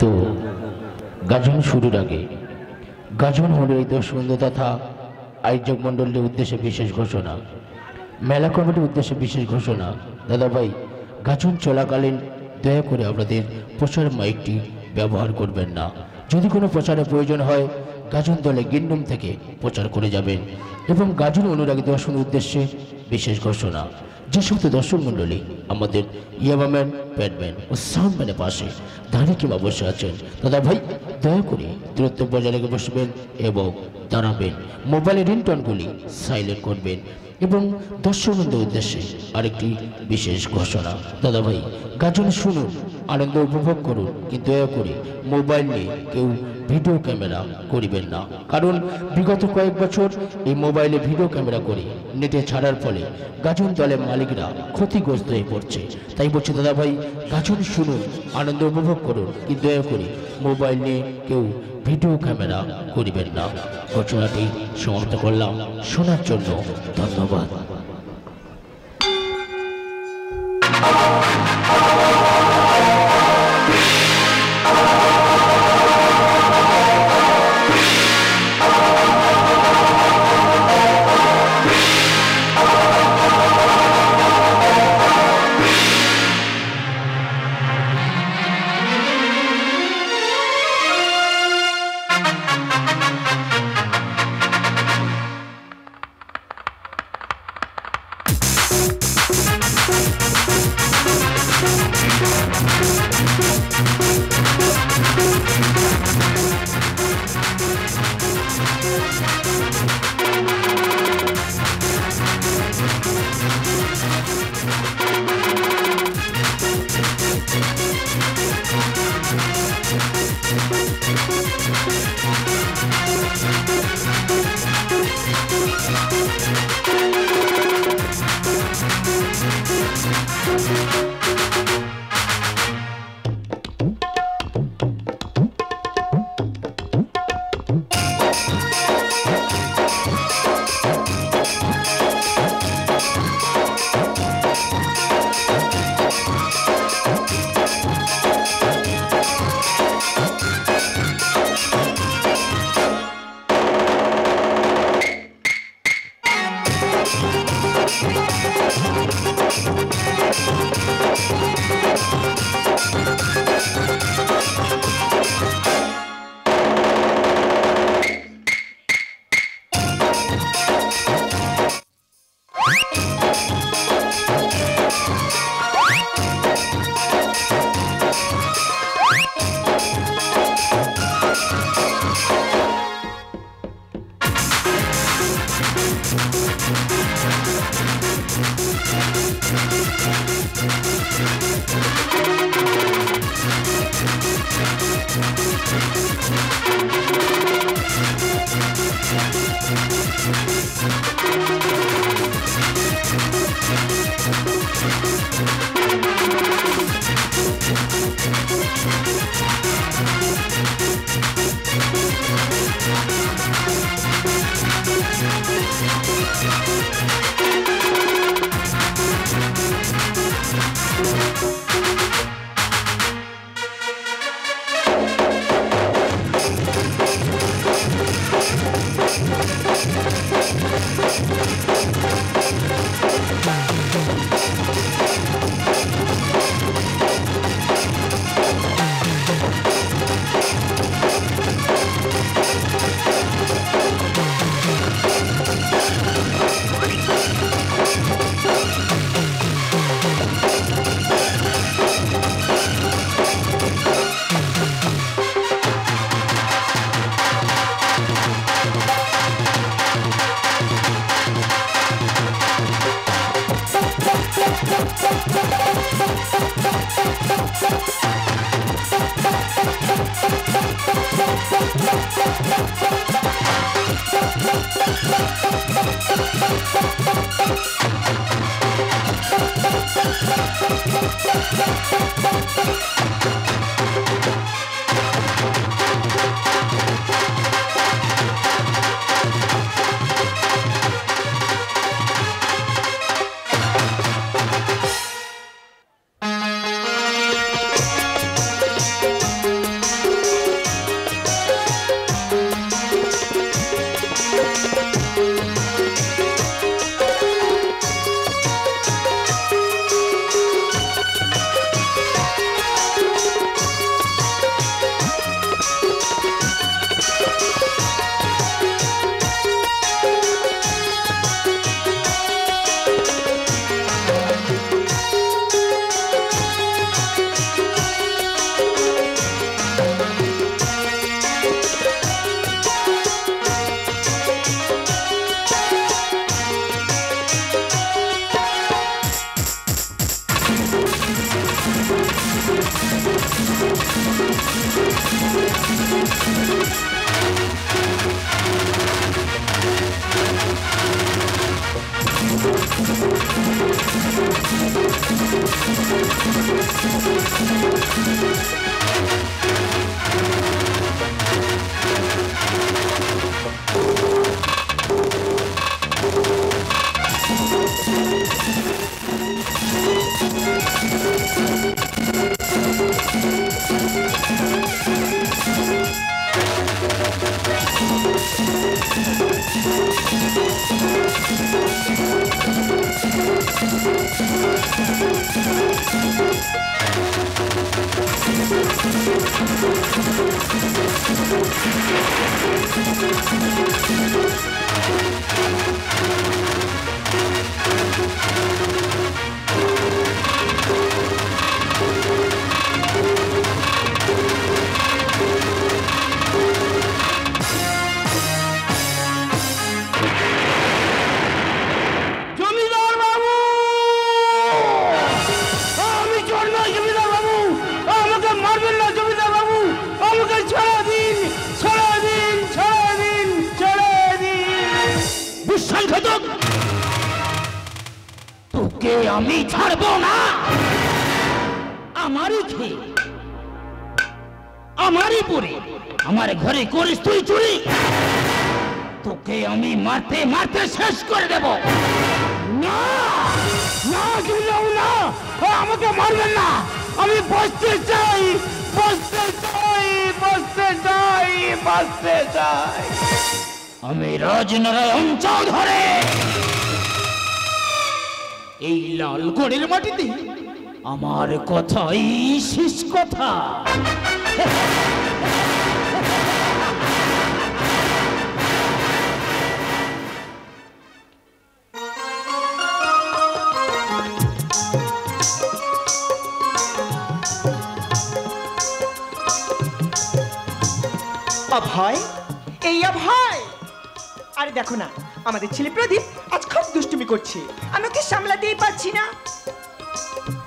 তো গাজন শুরুর আগে গাজন মন্ডলীদের সুন্দর তথা আয়োজক মন্ডলীর উদ্দেশ্যে বিশেষ ঘোষণা, মেলা কমিটির উদ্দেশ্যে বিশেষ ঘোষণা। দাদা ভাই, গাজন চলাকালীন দয়া করে আপনাদের প্রচার মাইকটি ব্যবহার করবেন না। যদি কোনো প্রচারের প্রয়োজন হয় গাজন দলে গিন্ডুম থেকে প্রচার করে যাবেন। এবং গাজন অনুরাগী দর্শনের উদ্দেশ্যে বিশেষ ঘোষণা, যে সমস্ত দর্শক মণ্ডলী আমাদের ইয়াবাম্যান, প্যাডম্যান ও সাউন্ডম্যানের পাশে দাঁড়িয়ে কিংবা বসে আছেন, দাদা ভাই দয়া করে দূরত্ব বজায় রেখে বসবেন এবং দাঁড়াবেন। মোবাইলের রিংটনগুলি সাইলেন্ট করবেন। এবং দর্শকবৃন্দের উদ্দেশ্যে আরেকটি বিশেষ ঘোষণা, দাদা ভাই গাজন শুনুন, আনন্দ উপভোগ করুন, কিন্তু দয়া করে মোবাইল নিয়ে কেউ ভিডিও ক্যামেরা করিবেন না। কারণ বিগত কয়েক বছর এই মোবাইলে ভিডিও ক্যামেরা করে নেটে ছাড়ার ফলে গাজন দলের মালিকরা ক্ষতিগ্রস্ত হয়ে পড়ছে। তাই বলছি দাদা ভাই, গাজন শুনুন, আনন্দ উপভোগ করুন, কিন্তু দয়া করে মোবাইল নিয়ে কেউ ভিডিও ক্যামেরা করিবেন না। ঘোষণাটি সমাপ্ত করলাম। শোনার জন্য ধন্যবাদ। তোকে আমি ছাড়বো না। আমারই খেয়ে আমারই পরে আমার ঘরে করিস তুই চুরি। তোকে আমি মারতে মারতে শেষ করে দেব। না না না, আমাকে মারবেন না। আমি বসতে চাই, বসতে চাই, বসতে চাই, বসতে চাই। আমি রাজনারায়ণ চৌধুরী এই লালগড়ের মাটিতে আমার কথাই শেষ কথা। অভয়, এই অভয়, আরে দেখো না আমাদের ছেলে প্রদীপ আজ খুব দুষ্টুমি করছে, আমি ওকে সামলাতেই পারছি না।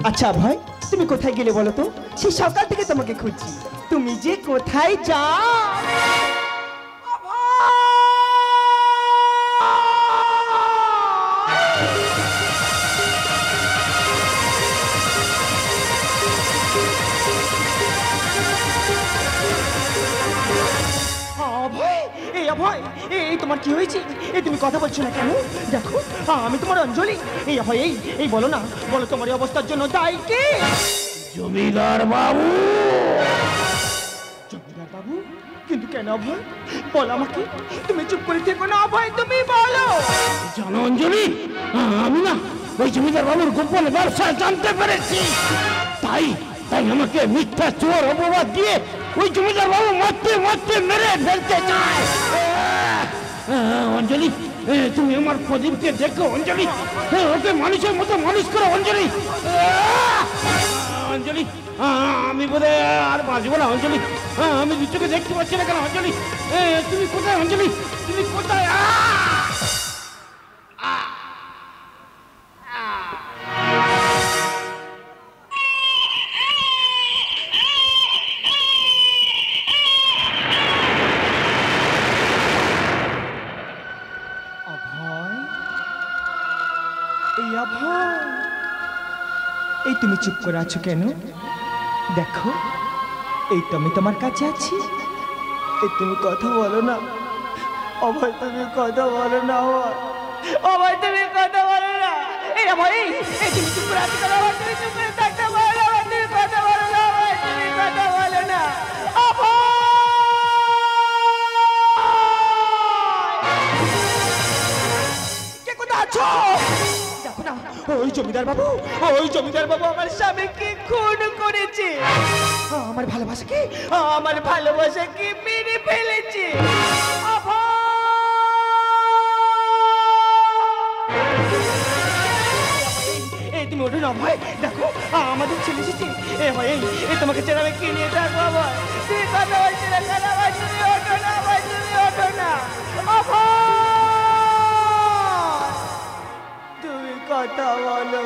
আচ্ছা অভয়, তুমি কোথায় গেলে বলো তো? সেই সকাল থেকে তোমাকে খুঁজছি, তুমি যে কোথায় যাও? অভয়, এই তোমার কি হয়েছে? এই তুমি কথা বলছো না কেন? দেখো আমি তোমার অঞ্জলি। এই অভয়, এই বলো না, বলো তোমার এই অবস্থার জন্য দায়ী কে? জমিদার বাবু। জমিদার বাবু? কিন্তু কেন অভয়? বলো আমাকে, তুমি চুপ করে থেকো না অভয়, তুমি বলো। জানো অঞ্জলি, আমি না ওই জমিদার বাবুর গোপন ব্যবসা জানতে পেরেছি। তাই তাই আমাকে মিথ্যা চোর অপবাদ দিয়ে ওই জমিদার বাবু মারতে মারতে মেরে ফেলতে চায়। অঞ্জলি, তুমি আমার প্রদীপকে দেখো অঞ্জলি, ওকে মানুষের মতো মানুষ করো অঞ্জলি। অঞ্জলি, আমি বোধহয় আর বাঁচবো না অঞ্জলি। আমি দু চোখে দেখতে পাচ্ছি না কেন অঞ্জলি? তুমি কোথায় অঞ্জলি? তুমি কোথায়? এই তুমি চুপ করে আছো কেন? দেখো এই তো আমি তোমার কাছে আছি, এই তুমি কথা বলো না। অভয় তুমি কথা বলো না, অভয় তুমি কথা বলো না। এই অভয়, এই তুমি চুপ করে আছো কেন? অভয় তুমি চুপ করে থাকতে বলো, অভয় তুমি কথা বলো না, অভয় তুমি কথা বলো না। কে কোথায় আছো? দেখো না, ওই জমিদার বাবু, ওই জমিদার বাবু আমার স্বামীকে খুন করেছে, আমার ভালোবাসাকে মেরে ফেলেছে। এই তুমি ওঠো না ভাই, দেখো আমাদের ছেলে এসেছে। এই তোমাকে ছেড়ে আমি কি নিয়ে থাকবো? ভাই তুমি কথা বলছি না কেন? ভাই তুমি ওঠো না, ভাই তুমি ওঠো না। তুমি কথা বলো,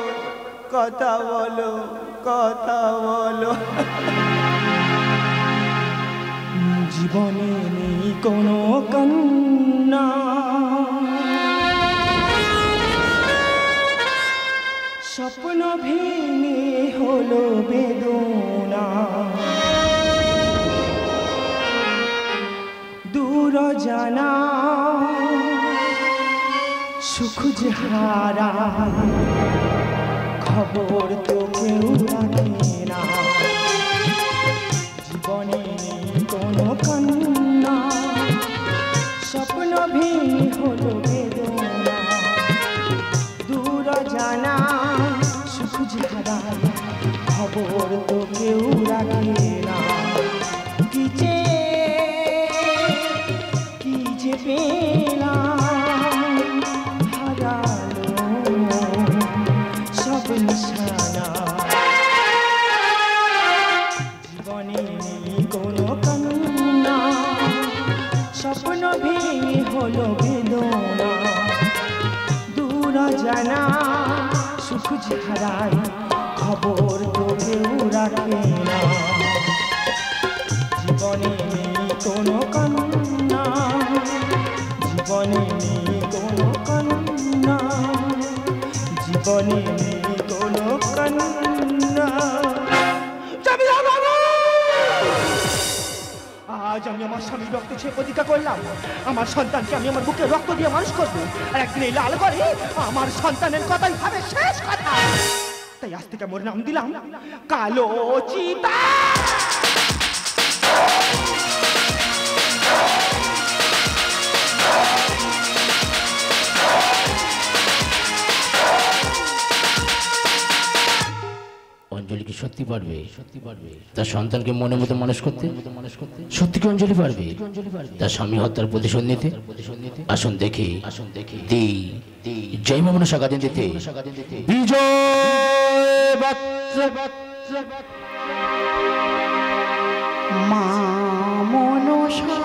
কথা বলো, কথা বলো। জীবনে নেই কোনো কন্যা, স্বপ্ন ভেঙে হলো বেদনা, দূর জানা সুখ যে হারা, খবর তো কেউ রাখে না। জীবনে নেই কোনো কন্যা, স্বপ্ন ভেঙে হলো বেদনা, দূর জানা সুখ যে হারা, খবর তো কেউ রাখে না। কি যে পেলাম হারালো সব নিশানা। জীবনে নেই কোনো কন্যা, স্বপ্ন ভেঙে হলো বেদনা, দূর জানা সুখ যে হারায়, খবর তো কেউ রাখে না। জীবনে নেই কোনো কন্যা, জীবনে নেই কোনো কন্যা, জীবনে নেই কোনো কন্যা। আজ আমি আমার স্বামীর রক্ত ছেড়ে প্রতিজ্ঞা করলাম, আমার সন্তানকে আমি আমার বুকে রক্ত দিয়ে মানুষ করবো, আর একদিন এই লাল করে আমার সন্তানের কথাই হবে শেষ কথা। তাই আজ থেকে মোর নাম দিলাম কালো চিতা। অঞ্জলি কি সত্যি পারবে তার সন্তানকে মনের মতো মানুষ করতে? সত্যি কি অঞ্জলি পারবে তার স্বামী হত্যার প্রতিশোধ নিতে? আসুন দেখি জয় মা মনসা গাজন দিতে বিজয় মা মনসা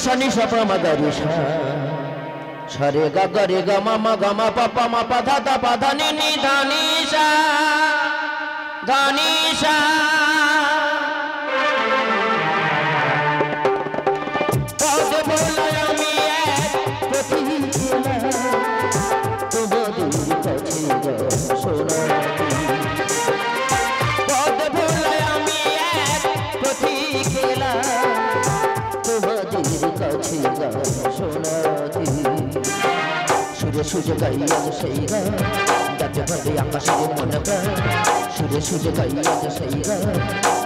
शनि सपा मगरिषा सरे ग गरे ग म म ग म प प म प ध ध प ध नि नि ध नि सा ध नि सा पद बोला আমি এক প্রতিদিনা তোমাদের কাছে গো সোনা পদ बोला আমি এক প্রতিদিনা কাছে গা সোনাদি সুরে সুরে গাই আজ সেই গা যাতে পারে আকাশের মনে প্রাণ সুরে সুরে গাই আজ সেই গা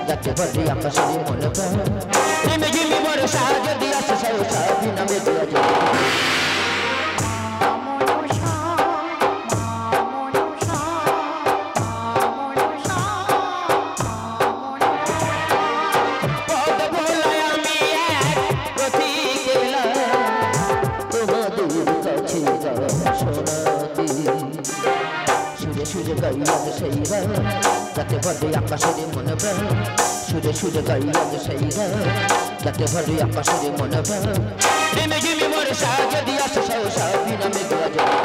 যাতে পারে আকাশের মনে প্রাণ ঝিমি ঝিমি বর্ষা যদি আসে সহসা বিনা মেঘলা যদি সুরে গাই আজ সেই গা যাতে ভরে আকাশের মনে প্রাণ সুরে সুরে গাই আজ সেই গা যাতে ভরে আকাশের মনে প্রাণ ঝিমি ঝিমি বর্ষা যদি আসে সহসা বিনা মেঘলা যদি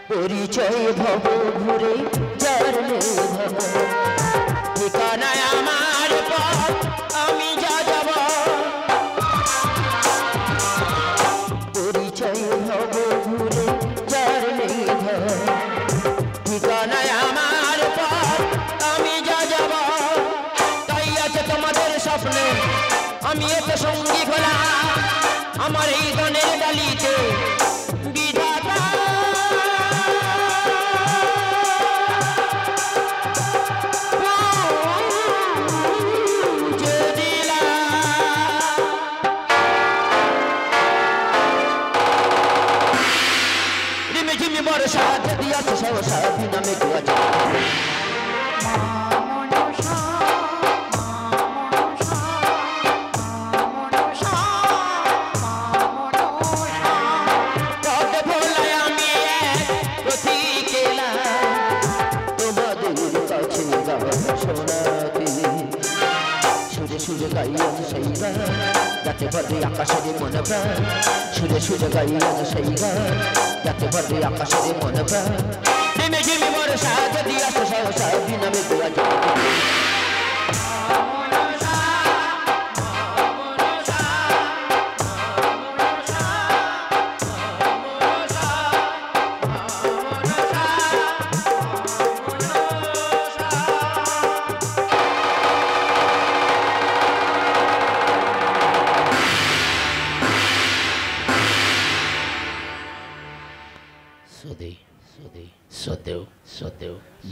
পরিচয় ভব ঘুরে জানলে ভব ঠিকানায় আমার পথ আমি আমি এত সঙ্গী খোলা আমার এই গানের ডালিতে বিধাতা রিমি বর্ষা যদি আছে সহসা বিনামে গোয়া সুরে গাইয়া সেই গান যাতে ভরে আকাশের মন প্রাণ সুরে সুরে গাইয়া সেই গান যাতে ভরে আকাশের মন প্রাণ ঝিমি ঝিমি বর্ষা যদি আসে সহসা বিনামে গোয়া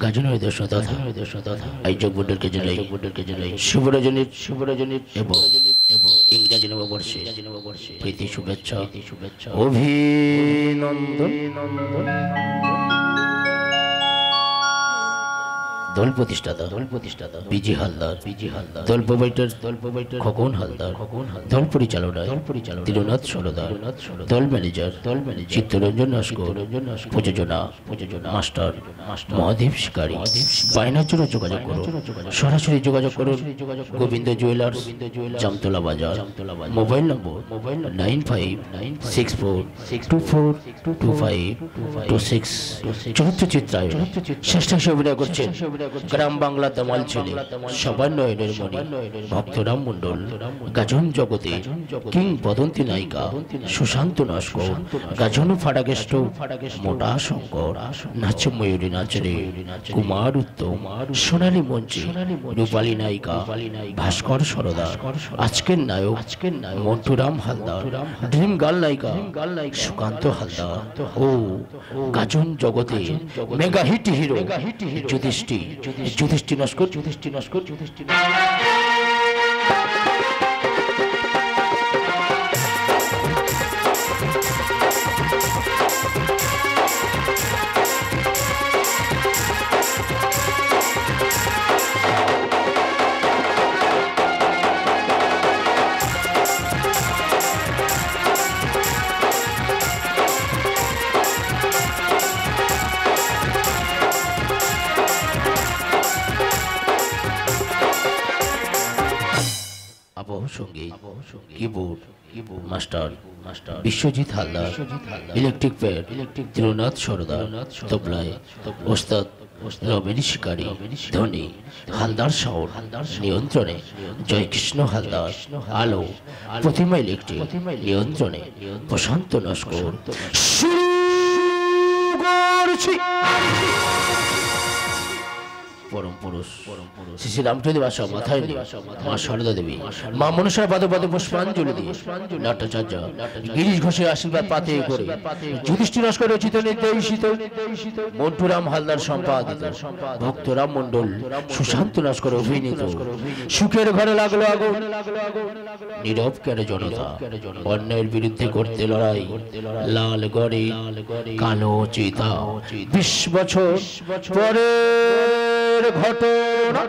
গাজনের দর্শন তথা আয়োজক মণ্ডলকে জানাই শুভরজনীর এবং ইংরাজি নববর্ষে প্রীতি শুভেচ্ছা অভিনন্দন। দল প্রতিষ্ঠাতা বিজি হালদার দল প্রোভাইডার খোকন হালদার দল পরিচালনায় ত্রিনাথ সরদার দল ম্যানেজার চিত্তরঞ্জন নস্কর প্রযোজনা মাস্টার মহাদেব শিকারী। বায়নার জন্য যোগাযোগ করুন, সরাসরি যোগাযোগ করুন গোবিন্দ জুয়েলার্স, জামতলা বাজার। মোবাইল নম্বর 9564242526। চরিত্র চিত্রায়ন শ্রেষ্ঠাংশে অভিনয় করছেন গ্রাম বাংলা দামাল ছেলে সবার নয়নের মণি ভক্তরাম মণ্ডল, গাজন জগতে কিংবদন্তি নায়িকা সুশান্ত নস্কর, গাজন ফাটাকেষ্ট মোটা শঙ্কর, নাচ ময়ূরী নাচরে কুমার উত্তম, সোনালী মঞ্চে রূপালী নায়িকা ভাস্কর সরদার, আজকের নায়ক মন্টুরাম হালদার, ড্রিম গার্ল নায়িকা সুকান্ত হালদার ও গাজন জগতে mega hit hero Yudhishthir Naskar. সঙ্গীত keyboard master Biswajit Haldar, electric pad Trinath Sardar, তবলায় ওস্তাদ রমেশ শিকারী, ধনী হালদার সাউর, নিয়ন্ত্রণে জয়কৃষ্ণ হালদার, আলো প্রতিমা ইলেকট্রিক, নিয়ন্ত্রণে প্রশান্ত নস্কর। পরম পুরুষ শ্রী শ্রী রামচন্দ্র বাসা মাথায় মা সারদা দেবী, মা মনসার পাদে পাদে পুষ্পাঞ্জলি দিয়ে নাট্যাচার্য গিরিশ ঘোষের আশীর্বাদ পাতে করে যুধিষ্ঠির নস্কর রচিত নির্দেশিত মন্টুরাম হালদার সম্পাদিত ভক্তরাম মণ্ডল সুশান্ত নস্কর অভিনীত সুখের ঘরে লাগলো আগুন, নীরব কেন জনতা অন্যায়ের বিরুদ্ধে করতে লড়াই, লাল গড়ে কালো চিতা 20 বছর পরে ঘটনা।